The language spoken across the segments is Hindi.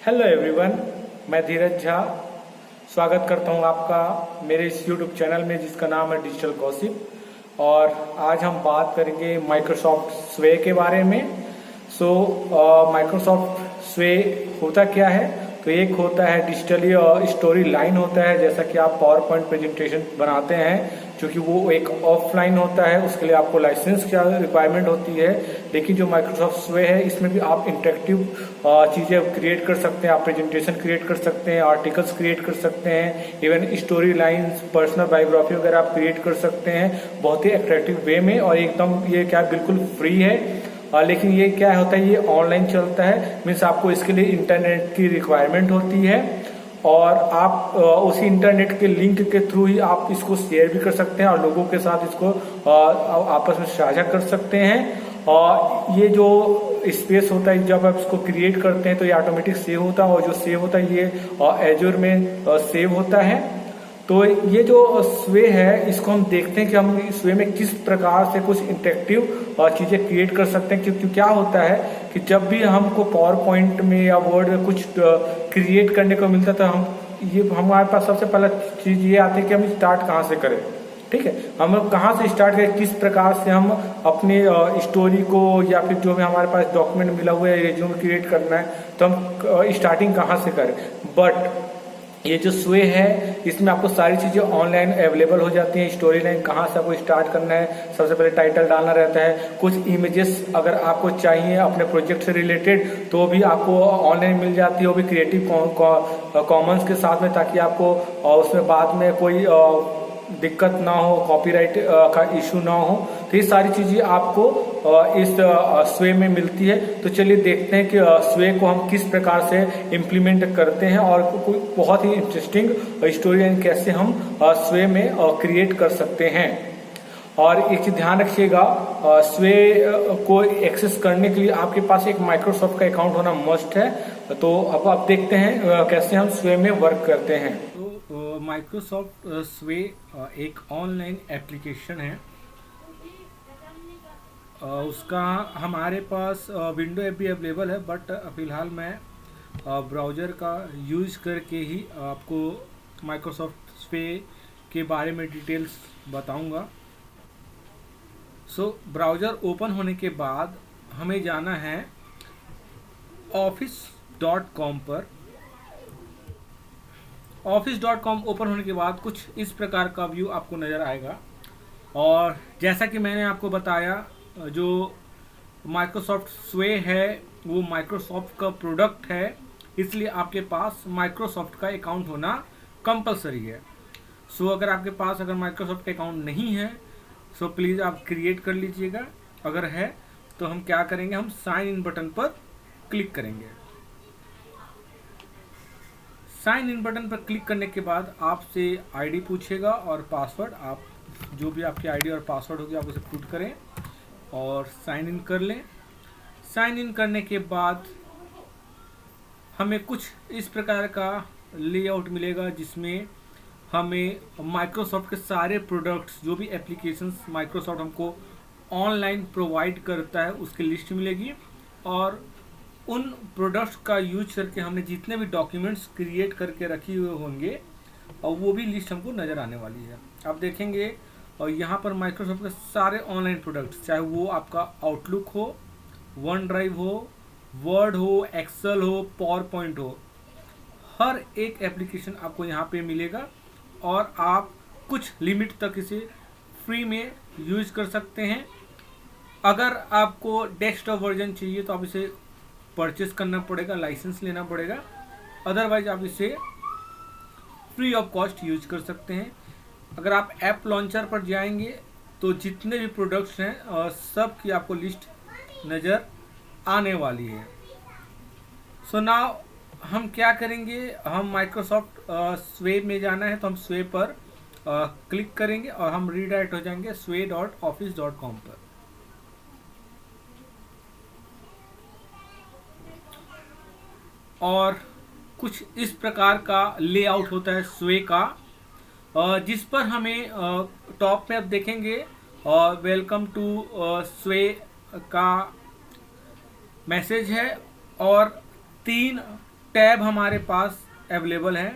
हेलो एवरीवन, मैं धीरज झा स्वागत करता हूं आपका मेरे इस यूट्यूब चैनल में जिसका नाम है डिजिटल गॉसिप। और आज हम बात करेंगे माइक्रोसॉफ्ट स्वे के बारे में। माइक्रोसॉफ्ट स्वे होता क्या है? तो एक होता है डिजिटली स्टोरी लाइन होता है, जैसा कि आप पावर पॉइंट प्रेजेंटेशन बनाते हैं, जो कि वो एक ऑफलाइन होता है, उसके लिए आपको लाइसेंस की रिक्वायरमेंट होती है। लेकिन जो माइक्रोसॉफ्ट स्वे है, इसमें भी आप इंटरेक्टिव चीजें क्रिएट कर सकते हैं, आप प्रेजेंटेशन क्रिएट कर सकते हैं, आर्टिकल्स क्रिएट कर सकते हैं, even story lines, personal biography वगैरह आप क्रिएट कर सकते हैं बहुत ही अट्रैक्टिव वे में। और एकदम ये क्या बिल्कुल फ्री है। लेकिन ये क्या होता है, ये ऑनलाइन चलता है, मीन्स आपको इसके लिए इंटरनेट की रिक्वायरमेंट होती है और आप उसी इंटरनेट के लिंक के थ्रू ही आप इसको शेयर भी कर सकते हैं और लोगों के साथ इसको आपस में साझा कर सकते हैं। और ये जो स्पेस होता है, जब आप इसको क्रिएट करते हैं तो ये ऑटोमेटिक सेव होता है, और जो सेव होता है ये एजूर में सेव होता है। तो ये जो स्वे है, इसको हम देखते हैं कि हम स्वे में किस प्रकार से कुछ इंटरेक्टिव चीजें क्रिएट कर सकते हैं। क्योंकि क्या होता है कि जब भी हमको पावर पॉइंट में या वर्ड में कुछ क्रिएट करने को मिलता है, तो हमारे पास सबसे पहला चीज ये आती है कि हम स्टार्ट कहाँ से करें। ठीक है, हम लोग कहाँ से स्टार्ट करें, किस प्रकार से हम अपने स्टोरी को या फिर जो भी हमारे पास डॉक्यूमेंट मिला हुआ है, रेज्यूमे क्रिएट करना है, तो हम स्टार्टिंग कहाँ से करें। बट ये जो स्वे है, इसमें आपको सारी चीजें ऑनलाइन अवेलेबल हो जाती हैं। स्टोरी लाइन कहाँ से आपको स्टार्ट करना है, सबसे पहले टाइटल डालना रहता है, कुछ इमेजेस अगर आपको चाहिए अपने प्रोजेक्ट से रिलेटेड तो भी आपको ऑनलाइन मिल जाती है, वो भी क्रिएटिव कॉमन्स के साथ में, ताकि आपको उसमें बाद में कोई दिक्कत ना हो, कॉपीराइट का इशू ना हो। तो ये सारी चीजें आपको इस स्वे में मिलती है। तो चलिए देखते हैं कि स्वे को हम किस प्रकार से इम्प्लीमेंट करते हैं और कोई बहुत ही इंटरेस्टिंग स्टोरी कैसे हम स्वे में क्रिएट कर सकते हैं। और एक चीज ध्यान रखिएगा, स्वे को एक्सेस करने के लिए आपके पास एक माइक्रोसॉफ्ट का अकाउंट होना मस्ट है। तो अब आप देखते हैं कैसे हम स्वे में वर्क करते हैं। तो माइक्रोसॉफ्ट स्वे एक ऑनलाइन एप्लीकेशन है। उसका हमारे पास विंडो ऐप भी अवेलेबल है, बट फिलहाल मैं ब्राउज़र का यूज करके ही आपको माइक्रोसॉफ्ट स्वे के बारे में डिटेल्स बताऊंगा। ब्राउज़र ओपन होने के बाद हमें जाना है office.com पर। office.com ओपन होने के बाद कुछ इस प्रकार का व्यू आपको नज़र आएगा। और जैसा कि मैंने आपको बताया, जो माइक्रोसॉफ्ट स्वे है वो माइक्रोसॉफ्ट का प्रोडक्ट है, इसलिए आपके पास माइक्रोसॉफ्ट का अकाउंट होना कंपलसरी है। अगर आपके पास माइक्रोसॉफ्ट का अकाउंट नहीं है, प्लीज़ आप क्रिएट कर लीजिएगा। अगर है तो हम क्या करेंगे, हम साइन इन बटन पर क्लिक करेंगे। साइन इन बटन पर क्लिक करने के बाद आपसे आईडी पूछेगा और पासवर्ड, आप जो भी आपकी आईडी और पासवर्ड होगी आप उसे पुट करें और साइन इन कर लें। साइन इन करने के बाद हमें कुछ इस प्रकार का लेआउट मिलेगा, जिसमें हमें माइक्रोसॉफ्ट के सारे प्रोडक्ट्स, जो भी एप्लीकेशंस माइक्रोसॉफ्ट हमको ऑनलाइन प्रोवाइड करता है, उसकी लिस्ट मिलेगी। और उन प्रोडक्ट्स का यूज करके हमने जितने भी डॉक्यूमेंट्स क्रिएट करके रखे हुए होंगे, और वो भी लिस्ट हमको नज़र आने वाली है। आप देखेंगे और यहाँ पर माइक्रोसॉफ्ट के सारे ऑनलाइन प्रोडक्ट्स, चाहे वो आपका आउटलुक हो, वन ड्राइव हो, वर्ड हो, एक्सेल हो, पावर पॉइंट हो, हर एक एप्लीकेशन आपको यहाँ पे मिलेगा। और आप कुछ लिमिट तक इसे फ्री में यूज कर सकते हैं। अगर आपको डेस्कटॉप वर्जन चाहिए तो आप इसे परचेस करना पड़ेगा, लाइसेंस लेना पड़ेगा। अदरवाइज आप इसे फ्री ऑफ कॉस्ट यूज कर सकते हैं। अगर आप ऐप लॉन्चर पर जाएंगे तो जितने भी प्रोडक्ट्स हैं सब की आपको लिस्ट नज़र आने वाली है। नाउ हम क्या करेंगे, हम माइक्रोसॉफ्ट स्वे में जाना है, तो हम स्वे पर क्लिक करेंगे और हम रीडायरेक्ट हो जाएंगे sway.office.com पर। और कुछ इस प्रकार का लेआउट होता है स्वे का, जिस पर हमें टॉप में आप देखेंगे वेलकम टू स्वे का मैसेज है और 3 टैब हमारे पास अवेलेबल हैं।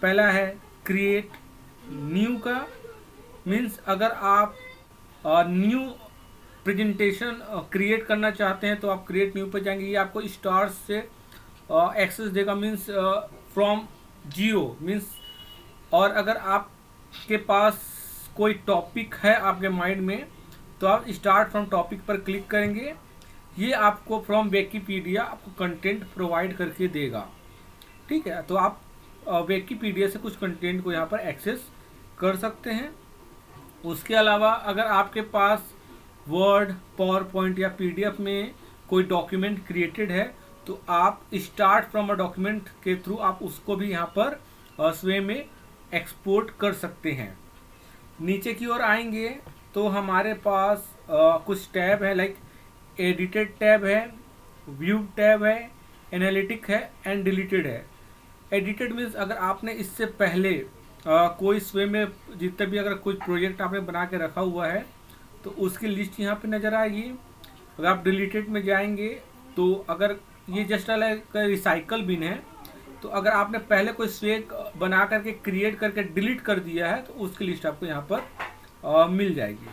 पहला है क्रिएट न्यू का, मीन्स अगर आप न्यू प्रेजेंटेशन क्रिएट करना चाहते हैं तो आप क्रिएट न्यू पर जाएंगे। ये आपको स्टार्स से एक्सेस देगा, मीन्स फ्रॉम जीरो मीन्स। और अगर आपके पास कोई टॉपिक है आपके माइंड में तो आप स्टार्ट फ्रॉम टॉपिक पर क्लिक करेंगे। ये आपको फ्रॉम विकिपीडिया आपको कंटेंट प्रोवाइड करके देगा। ठीक है, तो आप विकिपीडिया से कुछ कंटेंट को यहाँ पर एक्सेस कर सकते हैं। उसके अलावा अगर आपके पास वर्ड, पावर पॉइंट या पीडीएफ में कोई डॉक्यूमेंट क्रिएटेड है तो आप स्टार्ट फ्रॉम अ डॉक्यूमेंट के थ्रू आप उसको भी यहाँ पर स्वयं में एक्सपोर्ट कर सकते हैं। नीचे की ओर आएंगे तो हमारे पास कुछ टैब है, लाइक एडिटेड टैब है, व्यू टैब है, एनालिटिक है एंड डिलीटेड है। एडिटेड मीन्स अगर आपने इससे पहले कोई स्वयं में जितने भी अगर कोई प्रोजेक्ट आपने बना के रखा हुआ है तो उसकी लिस्ट यहाँ पे नज़र आएगी। अगर आप डिलीटेड में जाएंगे तो अगर ये जस्ट लाइक रिसाइकल बिन है, तो अगर आपने पहले कोई स्वेक बना करके क्रिएट करके डिलीट कर दिया है तो उसकी लिस्ट आपको यहाँ पर मिल जाएगी।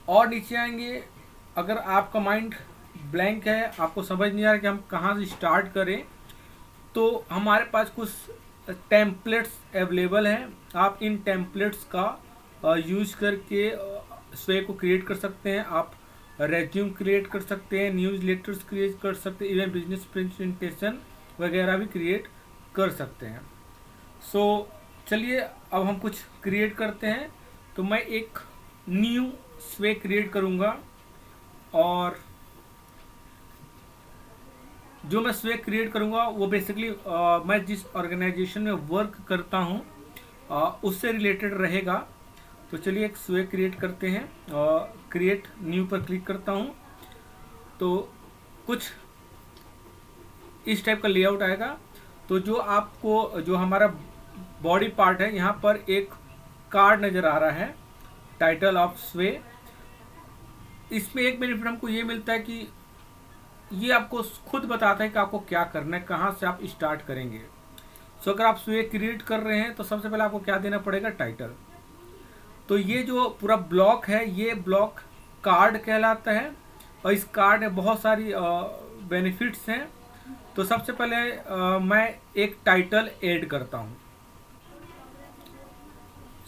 और नीचे आएंगे, अगर आपका माइंड ब्लैंक है, आपको समझ नहीं आ रहा कि हम कहाँ से स्टार्ट करें, तो हमारे पास कुछ टेम्पलेट्स अवेलेबल हैं। आप इन टेम्पलेट्स का यूज करके स्वे को क्रिएट कर सकते हैं। आप रेज्यूम क्रिएट कर सकते हैं, न्यूज़ लेटर्स क्रिएट कर सकते हैं, इवन बिजनेस प्रेजेंटेशन वगैरह भी क्रिएट कर सकते हैं। सो चलिए अब हम कुछ क्रिएट करते हैं। तो मैं एक न्यू स्वे क्रिएट करूँगा और जो मैं स्वे क्रिएट करूँगा वो बेसिकली मैं जिस ऑर्गेनाइजेशन में वर्क करता हूँ उससे रिलेटेड रहेगा। तो चलिए एक स्वे क्रिएट करते हैं और क्रिएट न्यू पर क्लिक करता हूँ तो कुछ इस टाइप का लेआउट आएगा। तो जो आपको जो हमारा बॉडी पार्ट है यहाँ पर एक कार्ड नज़र आ रहा है, टाइटल ऑफ स्वे। इसमें एक बेनिफिट हमको ये मिलता है कि ये आपको खुद बताता है कि आपको क्या करना है, कहाँ से आप स्टार्ट करेंगे। सो अगर आप स्वे क्रिएट कर रहे हैं तो सबसे पहले आपको क्या देना पड़ेगा, टाइटल। तो ये जो पूरा ब्लॉक है ये ब्लॉक कार्ड कहलाता है और इस कार्ड में बहुत सारी बेनिफिट्स हैं। तो सबसे पहले मैं एक टाइटल ऐड करता हूँ।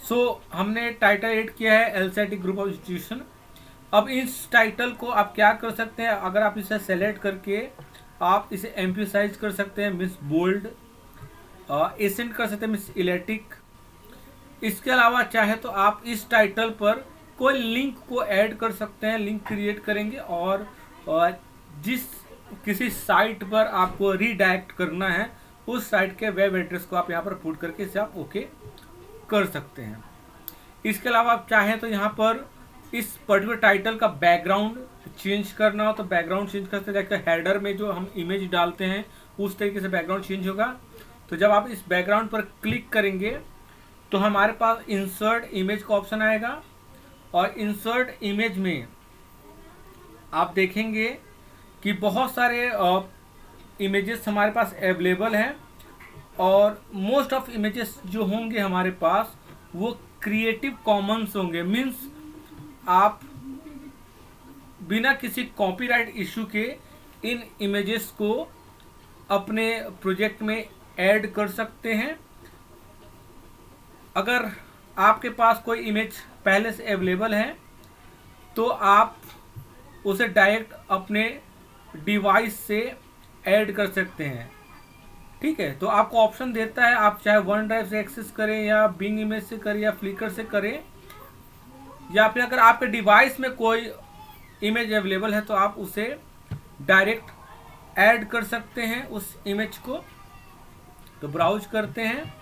सो हमने टाइटल ऐड किया है एलसीआईटी ग्रुप ऑफ इंस्टीट्यूशन। अब इस टाइटल को आप क्या कर सकते हैं, अगर आप इसे सेलेक्ट करके आप इसे एम्फसाइज कर सकते हैं, मिस बोल्ड, एसेंट कर सकते हैं, मिस इलेक्ट्रिक। इसके अलावा चाहे तो आप इस टाइटल पर कोई लिंक को ऐड कर सकते हैं, लिंक क्रिएट करेंगे और जिस किसी साइट पर आपको रीडायरेक्ट करना है उस साइट के वेब एड्रेस को आप यहाँ पर पुट करके इसे आप ओके कर सकते हैं। इसके अलावा आप चाहें तो यहाँ पर इस पर्टिकुलर टाइटल का बैकग्राउंड चेंज करना हो तो बैकग्राउंड चेंज कर सकते हैं। जैसे हेडर में जो हम इमेज डालते हैं उस तरीके से बैकग्राउंड चेंज होगा। तो जब आप इस बैकग्राउंड पर क्लिक करेंगे तो हमारे पास इंसर्ट इमेज का ऑप्शन आएगा और इंसर्ट इमेज में आप देखेंगे कि बहुत सारे इमेजेस हमारे पास अवेलेबल हैं और मोस्ट ऑफ इमेजेस जो होंगे हमारे पास वो क्रिएटिव कॉमन्स होंगे। मीन्स आप बिना किसी कॉपीराइट इशू के इन इमेजेस को अपने प्रोजेक्ट में ऐड कर सकते हैं। अगर आपके पास कोई इमेज पहले से अवेलेबल है तो आप उसे डायरेक्ट अपने डिवाइस से ऐड कर सकते हैं। ठीक है, तो आपको ऑप्शन देता है, आप चाहे वन ड्राइव से एक्सेस करें या बिंग इमेज से करें या फ्लिकर से करें, या फिर अगर आपके डिवाइस में कोई इमेज अवेलेबल है तो आप उसे डायरेक्ट ऐड कर सकते हैं उस इमेज को। तो ब्राउज करते हैं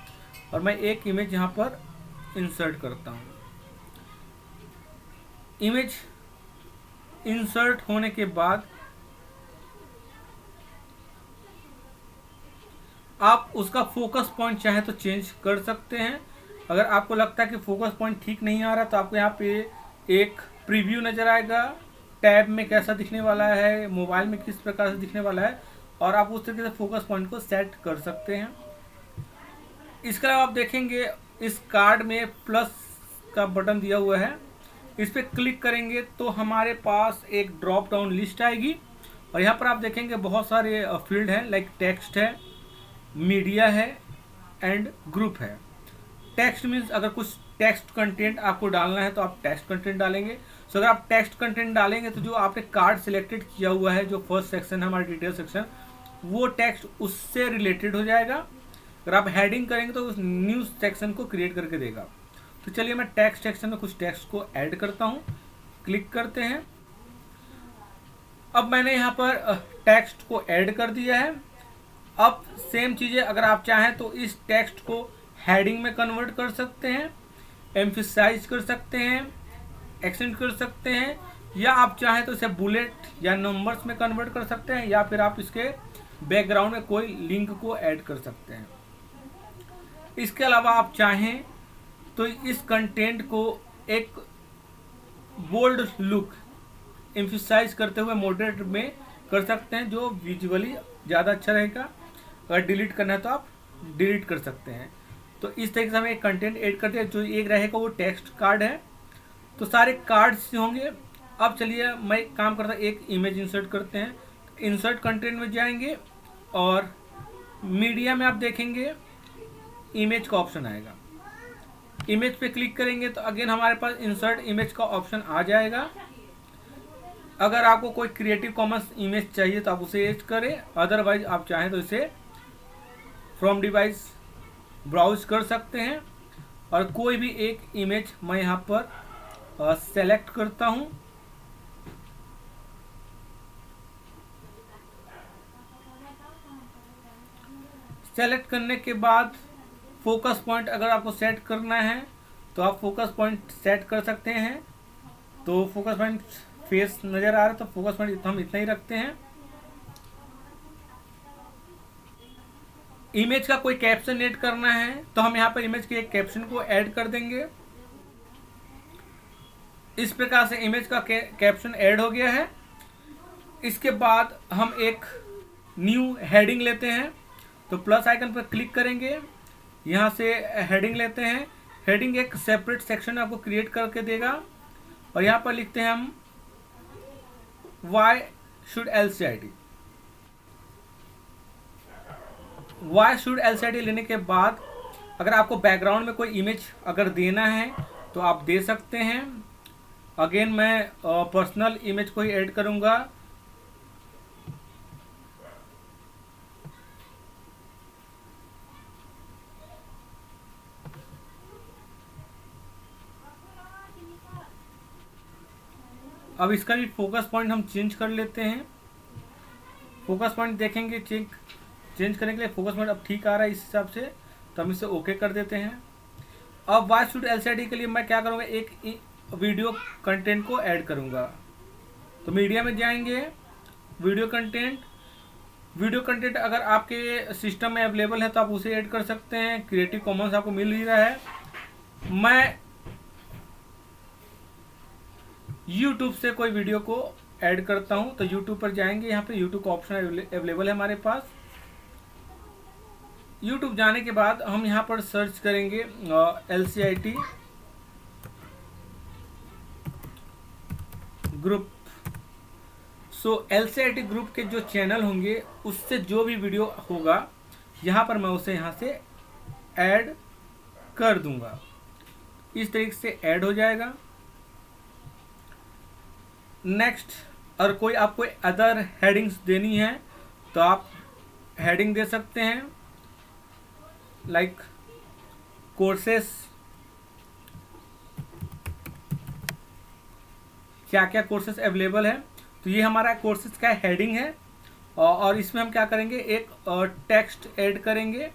और मैं एक इमेज यहाँ पर इंसर्ट करता हूँ। इमेज इंसर्ट होने के बाद आप उसका फोकस पॉइंट चाहे तो चेंज कर सकते हैं। अगर आपको लगता है कि फोकस पॉइंट ठीक नहीं आ रहा तो आपको यहाँ पे एक प्रीव्यू नज़र आएगा, टैब में कैसा दिखने वाला है, मोबाइल में किस प्रकार से दिखने वाला है। और आप उस तरीके से फोकस पॉइंट को सेट कर सकते हैं। इसके अलावा आप देखेंगे इस कार्ड में प्लस का बटन दिया हुआ है, इस पर क्लिक करेंगे तो हमारे पास एक ड्रॉप डाउन लिस्ट आएगी और यहाँ पर आप देखेंगे बहुत सारे फील्ड हैं, लाइक टेक्स्ट है, मीडिया है एंड ग्रुप है। टेक्स्ट मीन्स अगर कुछ टेक्स्ट कंटेंट आपको डालना है तो आप टेक्स्ट कंटेंट डालेंगे। सो अगर आप टेक्स्ट कंटेंट डालेंगे तो जो आपने कार्ड सिलेक्टेड किया हुआ है, जो फर्स्ट सेक्शन है हमारा डिटेल सेक्शन, वो टेक्स्ट उससे रिलेटेड हो जाएगा। अगर आप हेडिंग करेंगे तो उस न्यूज सेक्शन को क्रिएट करके देगा। तो चलिए मैं टेक्स्ट सेक्शन में कुछ टेक्स्ट को ऐड करता हूँ, क्लिक करते हैं। अब मैंने यहाँ पर टेक्स्ट को ऐड कर दिया है। अब सेम चीज़ें अगर आप चाहें तो इस टेक्स्ट को हेडिंग में कन्वर्ट कर सकते हैं, एम्फिसाइज कर सकते हैं, एक्सेंट कर सकते हैं, या आप चाहें तो इसे बुलेट या नंबर्स में कन्वर्ट कर सकते हैं, या फिर आप इसके बैकग्राउंड में कोई लिंक को ऐड कर सकते हैं। इसके अलावा आप चाहें तो इस कंटेंट को एक बोल्ड लुक एम्फिसाइज करते हुए मॉडरेट में कर सकते हैं, जो विजुअली ज़्यादा अच्छा रहेगा। अगर डिलीट करना है तो आप डिलीट कर सकते हैं। तो इस तरीके से हम एक कंटेंट ऐड करते हैं। जो एक रहेगा वो टेक्स्ट कार्ड है, तो सारे कार्ड्स होंगे। अब चलिए मैं एक काम करता हूँ, एक इमेज इंसर्ट करते हैं। इंसर्ट कंटेंट में जाएंगे और मीडिया में आप देखेंगे इमेज का ऑप्शन आएगा। इमेज पे क्लिक करेंगे तो अगेन हमारे पास इंसर्ट इमेज का ऑप्शन आ जाएगा। अगर आपको कोई क्रिएटिव कॉमन्स इमेज चाहिए तो आप उसे ऐड करें, अदरवाइज आप चाहें तो इसे फ्रॉम डिवाइस ब्राउज कर सकते हैं। और कोई भी एक इमेज मैं यहाँ पर सेलेक्ट करता हूँ। सेलेक्ट करने के बाद फोकस पॉइंट अगर आपको सेट करना है तो आप फोकस पॉइंट सेट कर सकते हैं। तो फोकस पॉइंट फेस नज़र आ रहा है तो फोकस पॉइंट हम इतना ही रखते हैं। इमेज का कोई कैप्शन ऐड करना है तो हम यहाँ पर इमेज के एक कैप्शन को ऐड कर देंगे। इस प्रकार से इमेज का कैप्शन ऐड हो गया है। इसके बाद हम एक न्यू हेडिंग लेते हैं, तो प्लस आइकन पर क्लिक करेंगे, यहाँ से हेडिंग लेते हैं। हेडिंग एक सेपरेट सेक्शन आपको क्रिएट करके देगा और यहाँ पर लिखते हैं हम why should LCID। Why should LCID लेने के बाद अगर आपको बैकग्राउंड में कोई इमेज अगर देना है तो आप दे सकते हैं। अगेन मैं पर्सनल इमेज को ही ऐड करूँगा। अब इसका भी फोकस पॉइंट हम चेंज कर लेते हैं। फोकस पॉइंट देखेंगे चेंज करने के लिए फोकस पॉइंट अब ठीक आ रहा है इस हिसाब से, तो हम इसे ओके कर देते हैं। अब वाई शुड LCID के लिए मैं क्या करूँगा, एक वीडियो कंटेंट को ऐड करूँगा। तो मीडिया में जाएंगे, वीडियो कंटेंट अगर आपके सिस्टम में अवेलेबल है तो आप उसे ऐड कर सकते हैं। क्रिएटिव कॉमन्स आपको मिल ही रहा है। मैं YouTube से कोई वीडियो को ऐड करता हूं, तो YouTube पर जाएंगे, यहाँ पे YouTube का ऑप्शन अवेलेबल है हमारे पास। YouTube जाने के बाद हम यहाँ पर सर्च करेंगे LCID ग्रुप। सो LCID ग्रुप के जो चैनल होंगे उससे जो भी वीडियो होगा यहाँ पर मैं उसे यहाँ से ऐड कर दूंगा। इस तरीके से ऐड हो जाएगा। नेक्स्ट, और कोई आपको अदर हेडिंग्स देनी है तो आप हेडिंग दे सकते हैं, लाइक कोर्सेस, क्या क्या कोर्सेस अवेलेबल है। तो ये हमारा कोर्सेज का हेडिंग है और इसमें हम क्या करेंगे, एक टेक्स्ट ऐड करेंगे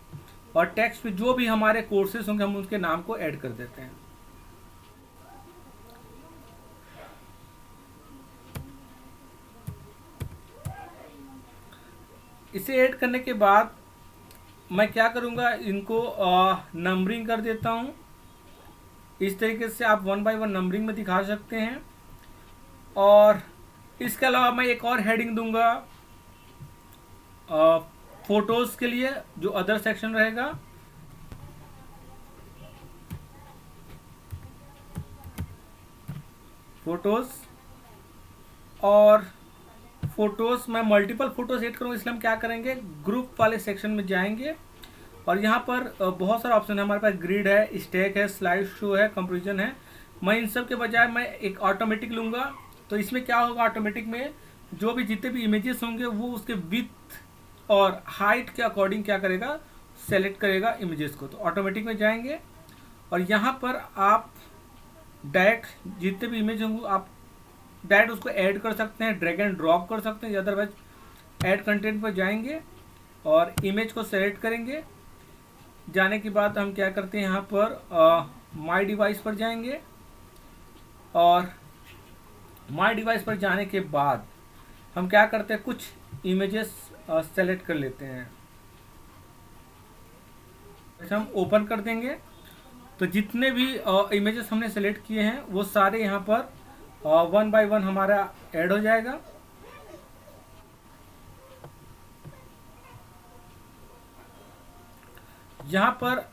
और टेक्स्ट में जो भी हमारे कोर्सेज होंगे हम उसके नाम को ऐड कर देते हैं। इसे ऐड करने के बाद मैं क्या करूँगा, इनको नंबरिंग कर देता हूँ। इस तरीके से आप 1 बाय 1 नंबरिंग में दिखा सकते हैं। और इसके अलावा मैं एक और हेडिंग दूंगा, फोटोज के लिए जो अदर सेक्शन रहेगा, फोटोज, और फोटोज में मल्टीपल फोटोज ऐड करूँगा, इसलिए हम क्या करेंगे, ग्रुप वाले सेक्शन में जाएंगे और यहाँ पर बहुत सारा ऑप्शन है हमारे पास। ग्रिड है, स्टैक है, स्लाइड शो है, कंपेरिजन है। मैं इन सब के बजाय मैं एक ऑटोमेटिक लूँगा। तो इसमें क्या होगा, ऑटोमेटिक में जो भी जितने भी इमेजेस होंगे वो उसके विड्थ और हाइट के अकॉर्डिंग क्या करेगा, सेलेक्ट करेगा इमेजेस को। तो ऑटोमेटिक में जाएंगे और यहाँ पर आप डायरेक्ट जितने भी इमेज होंगे आप डायरेक्ट उसको ऐड कर सकते हैं, ड्रैग एंड ड्रॉप कर सकते हैं। अदरवाइज ऐड कंटेंट पर जाएंगे और इमेज को सेलेक्ट करेंगे। जाने के बाद हम क्या करते हैं, यहाँ पर माई डिवाइस पर जाएंगे और माई डिवाइस पर जाने के बाद हम क्या करते हैं, कुछ इमेजेस सेलेक्ट कर लेते हैं। हम ओपन कर देंगे तो जितने भी इमेजेस हमने सेलेक्ट किए हैं वो सारे यहाँ पर वन बाय वन हमारा ऐड हो जाएगा। यहाँ पर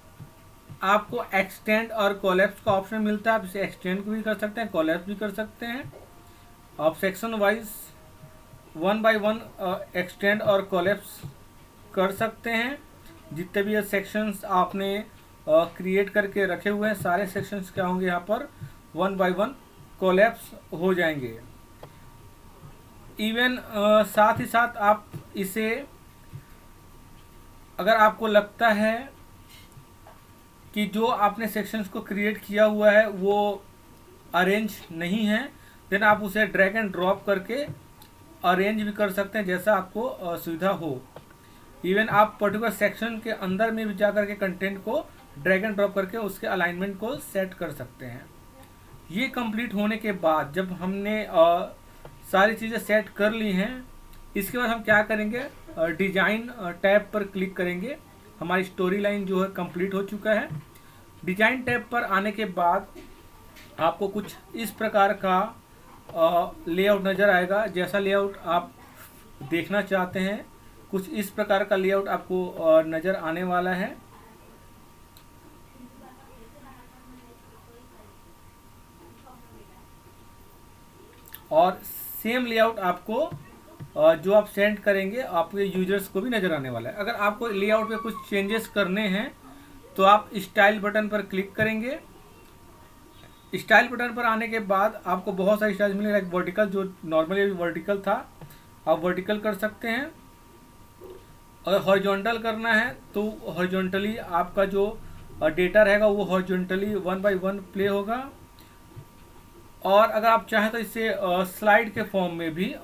आपको एक्सटेंड और कोलैप्स का ऑप्शन मिलता है। आप इसे एक्सटेंड भी कर सकते हैं, कोलैप्स भी कर सकते हैं। आप section wise one by one extend और कोलैप्स कर सकते हैं। जितने भी सेक्शंस आपने क्रिएट करके रखे हुए हैं सारे सेक्शंस क्या होंगे, यहाँ पर वन बाय वन कोलैप्स हो जाएंगे। इवन साथ ही साथ आप इसे, अगर आपको लगता है कि जो आपने सेक्शंस को क्रिएट किया हुआ है वो अरेंज नहीं है, देन आप उसे ड्रैग एंड ड्रॉप करके अरेंज भी कर सकते हैं जैसा आपको सुविधा हो। इवन आप पर्टिकुलर सेक्शन के अंदर में भी जा करके कंटेंट को ड्रैग एंड ड्रॉप करके उसके अलाइनमेंट को सेट कर सकते हैं। ये कंप्लीट होने के बाद जब हमने सारी चीज़ें सेट कर ली हैं, इसके बाद हम क्या करेंगे, डिजाइन टैब पर क्लिक करेंगे। हमारी स्टोरी लाइन जो है कंप्लीट हो चुका है। डिजाइन टैब पर आने के बाद आपको कुछ इस प्रकार का लेआउट नज़र आएगा। जैसा लेआउट आप देखना चाहते हैं कुछ इस प्रकार का लेआउट आपको नज़र आने वाला है। और सेम लेआउट आपको जो आप सेंड करेंगे आपके यूजर्स को भी नज़र आने वाला है। अगर आपको लेआउट में कुछ चेंजेस करने हैं तो आप स्टाइल बटन पर क्लिक करेंगे। स्टाइल बटन पर आने के बाद आपको बहुत सारी स्टाइल मिलेगा। एक वर्टिकल, जो नॉर्मली वर्टिकल था आप वर्टिकल कर सकते हैं। अगर हॉरिजॉन्टल करना है तो हॉरिजॉन्टली आपका जो डेटा रहेगा वो horizontally one by one play होगा। और अगर आप चाहें तो इसे स्लाइड के फॉर्म में भी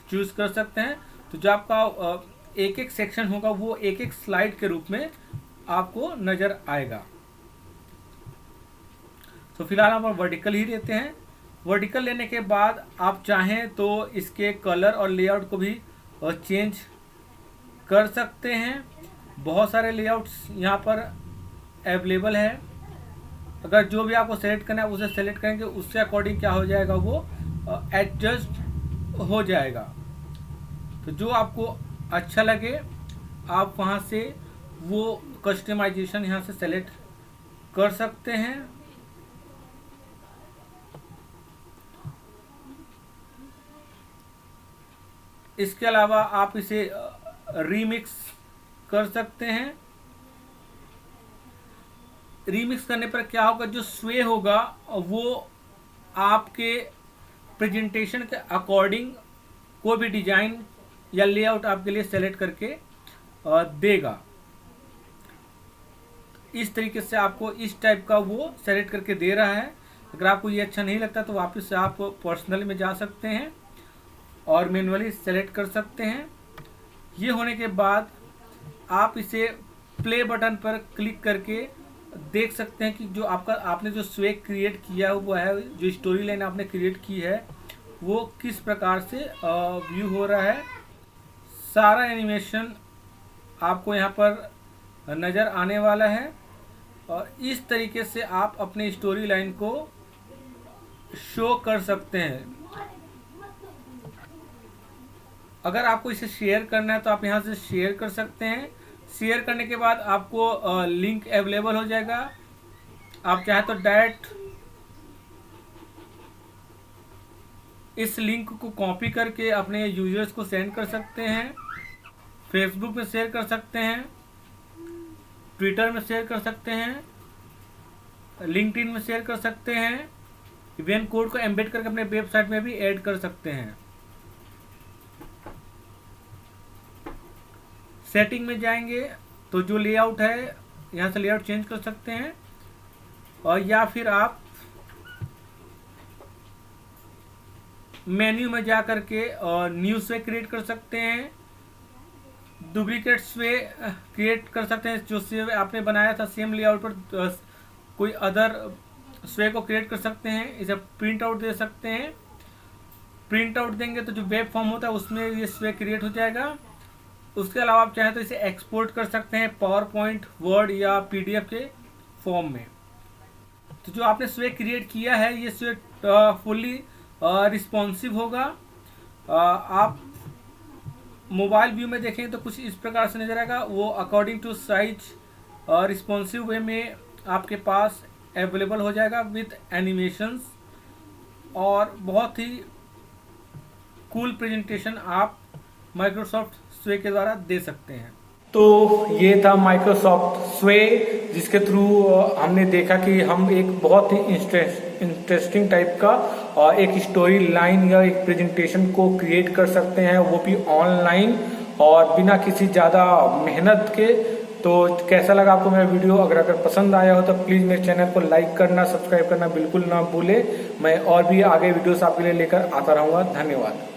चूज कर सकते हैं। तो जो आपका एक एक सेक्शन होगा वो एक एक स्लाइड के रूप में आपको नज़र आएगा। तो फिलहाल हम वर्टिकल ही लेते हैं। वर्टिकल लेने के बाद आप चाहें तो इसके कलर और लेआउट को भी चेंज कर सकते हैं। बहुत सारे लेआउट्स यहाँ पर अवेलेबल है। अगर जो भी आपको सेलेक्ट करना है उसे सेलेक्ट करेंगे, उसके अकॉर्डिंग क्या हो जाएगा, वो एडजस्ट हो जाएगा। तो जो आपको अच्छा लगे आप वहाँ से वो कस्टमाइजेशन यहाँ से सेलेक्ट कर सकते हैं। इसके अलावा आप इसे रीमिक्स कर सकते हैं। रीमिक्स करने पर क्या होगा, जो स्वे होगा वो आपके प्रेजेंटेशन के अकॉर्डिंग कोई भी डिजाइन या लेआउट आपके लिए सेलेक्ट करके देगा। इस तरीके से आपको इस टाइप का वो सेलेक्ट करके दे रहा है। अगर आपको ये अच्छा नहीं लगता तो वापस से आप पर्सनल में जा सकते हैं और मैन्युअली सेलेक्ट कर सकते हैं। ये होने के बाद आप इसे प्ले बटन पर क्लिक करके देख सकते हैं कि जो आपने जो स्वे क्रिएट किया हुआ है, जो स्टोरी लाइन आपने क्रिएट की है वो किस प्रकार से व्यू हो रहा है। सारा एनिमेशन आपको यहाँ पर नज़र आने वाला है और इस तरीके से आप अपने स्टोरी लाइन को शो कर सकते हैं। अगर आपको इसे शेयर करना है तो आप यहाँ से शेयर कर सकते हैं। शेयर करने के बाद आपको लिंक अवेलेबल हो जाएगा। आप चाहे तो डायरेक्ट इस लिंक को कॉपी करके अपने यूजर्स को सेंड कर सकते हैं, फेसबुक में शेयर कर सकते हैं, ट्विटर में शेयर कर सकते हैं, लिंक्डइन में शेयर कर सकते हैं, इवेंट कोड को एम्बेड करके अपने वेबसाइट में भी ऐड कर सकते हैं। सेटिंग में जाएंगे तो जो लेआउट है यहाँ से लेआउट चेंज कर सकते हैं, और या फिर आप मेन्यू में जा करके न्यू स्वे क्रिएट कर सकते हैं, डुप्लीकेट स्वे क्रिएट कर सकते हैं। जो स्वे आपने बनाया था सेम लेआउट पर कोई अदर स्वे को क्रिएट कर सकते हैं। इसे प्रिंट आउट दे सकते हैं। प्रिंट आउट देंगे तो जो वेब फॉर्म होता है उसमें ये स्वे क्रिएट हो जाएगा। उसके अलावा आप चाहें तो इसे एक्सपोर्ट कर सकते हैं पावर पॉइंट, वर्ड या पीडीएफ के फॉर्म में। तो जो आपने स्वे क्रिएट किया है ये स्वे फुल्ली रिस्पॉन्सिव होगा। आप मोबाइल व्यू में देखें तो कुछ इस प्रकार से नजर आएगा। वो अकॉर्डिंग टू साइज रिस्पॉन्सिव वे में आपके पास अवेलेबल हो जाएगा विद एनिमेशंस, और बहुत ही कूल प्रेजेंटेशन आप माइक्रोसॉफ्ट स्वे के द्वारा दे सकते हैं। तो ये था माइक्रोसॉफ्ट स्वे, जिसके थ्रू हमने देखा कि हम एक बहुत ही इंटरेस्टिंग टाइप का एक स्टोरी लाइन या एक प्रेजेंटेशन को क्रिएट कर सकते हैं, वो भी ऑनलाइन और बिना किसी ज़्यादा मेहनत के। तो कैसा लगा आपको मेरा वीडियो? अगर पसंद आया हो तो प्लीज़ मेरे चैनल को लाइक करना, सब्सक्राइब करना बिल्कुल ना भूले। मैं और भी आगे वीडियोस आपके लिए लेकर आता रहूँगा। धन्यवाद।